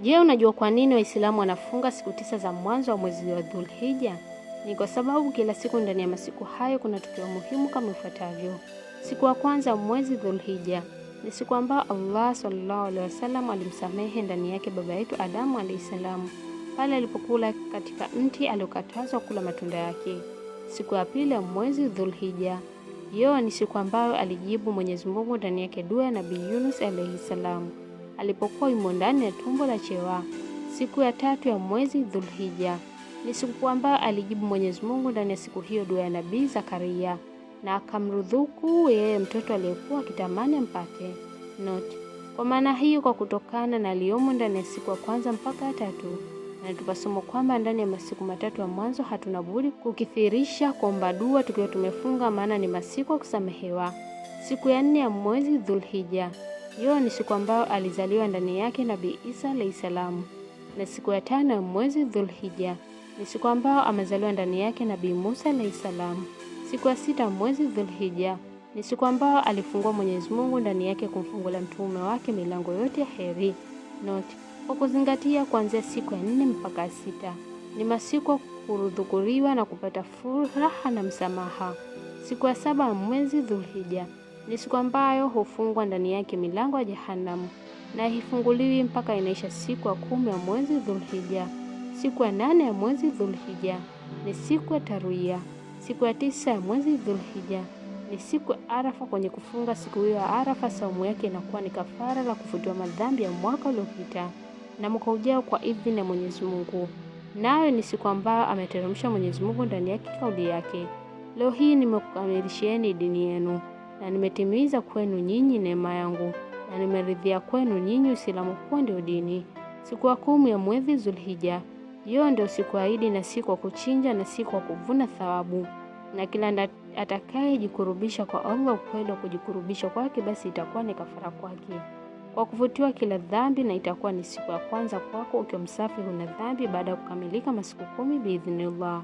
Je, unajua kwa nini Waislamu wanafunga siku 9 za mwanzo wa mwezi wa Dhulhijja? Ni kwa sababu kila siku ndani ya masiku hayo kuna tukio muhimu kama ifuatavyo. Siku ya kwanza mwezi Dhulhijja ni siku ambayo Allah sallallahu alaihi wasallam alimsamehe ndani yake baba yetu Adamu alayhi salam pale alipokula katika mti aliokatazwa kula matunda yake. Siku ya pili ya mwezi Dhulhijja, hiyo ni siku ambayo alijibu Mwenyezi Mungu ndani yake dua ya Nabii Yunus alayhi salam alipokuwa yumo ndani ya tumbo la chewa. Siku ya tatu ya mwezi Dhulhijja ni siku ambayo alijibu Mwenyezi Mungu ndani ya siku hiyo dua ya Nabii Zakaria na akamrudhuku yeye mtoto aliyekuwa akitamani ampate. Note: kwa maana hiyo, kwa kutokana na aliyomo ndani ya siku ya kwanza mpaka ya tatu, na tukasoma kwamba ndani ya masiku matatu ya mwanzo hatuna budi kukithirisha kuomba dua tukiwa tumefunga, maana ni masiku ya kusamehewa. Siku ya 4 ya mwezi Dhulhijja, hiyo ni siku ambayo alizaliwa ndani yake Nabii Isa alayhi salam, na siku ya 5 ya mwezi Dhulhijja ni siku ambayo amezaliwa ndani yake Nabii Musa alayhi salam. Siku ya 6 mwezi Dhulhijja ni siku ambayo alifungua Mwenyezi Mungu ndani yake kumfungula mtume wake milango yote ya heri. Note: kwa kuzingatia kuanzia siku ya 4 mpaka 6 ni masiku kurudhukuriwa na kupata furaha na msamaha. Siku ya 7 ya mwezi Dhulhijja ni siku ambayo hufungwa ndani yake milango ya Jahannam na hifunguliwi mpaka inaisha siku ya 10 ya mwezi Dhulhijja. Siku ya 8 ya mwezi Dhulhijja ni siku ya Tarwiya. Siku ya 9 ya mwezi Dhulhijja ni siku ya Arafa. Kwenye kufunga siku hiyo ya Arafa, saumu yake inakuwa ni kafara la kufutiwa madhambi ya mwaka uliopita na mwaka ujao kwa idhini ya Mwenyezi Mungu. Nayo ni siku ambayo ameteremsha Mwenyezi Mungu ndani yake kauli yake: leo hii nimekukamilishieni dini yenu na nimetimiza kwenu nyinyi neema yangu na nimeridhia kwenu nyinyi Uislamu kuwa ndio dini. Siku ya 10 ya mwezi Dhulhijja, hiyo ndio siku ya Idi na siku ya kuchinja na siku ya kuvuna thawabu, na kila atakayejikurubisha kwa Allah ukweli wa kujikurubisha kwake, basi itakuwa ni kafara kwake kwa kufutiwa kila dhambi, na itakuwa ni siku ya kwanza kwako ukiwa msafi huna dhambi baada ya kukamilika masiku 10 biidhnillah.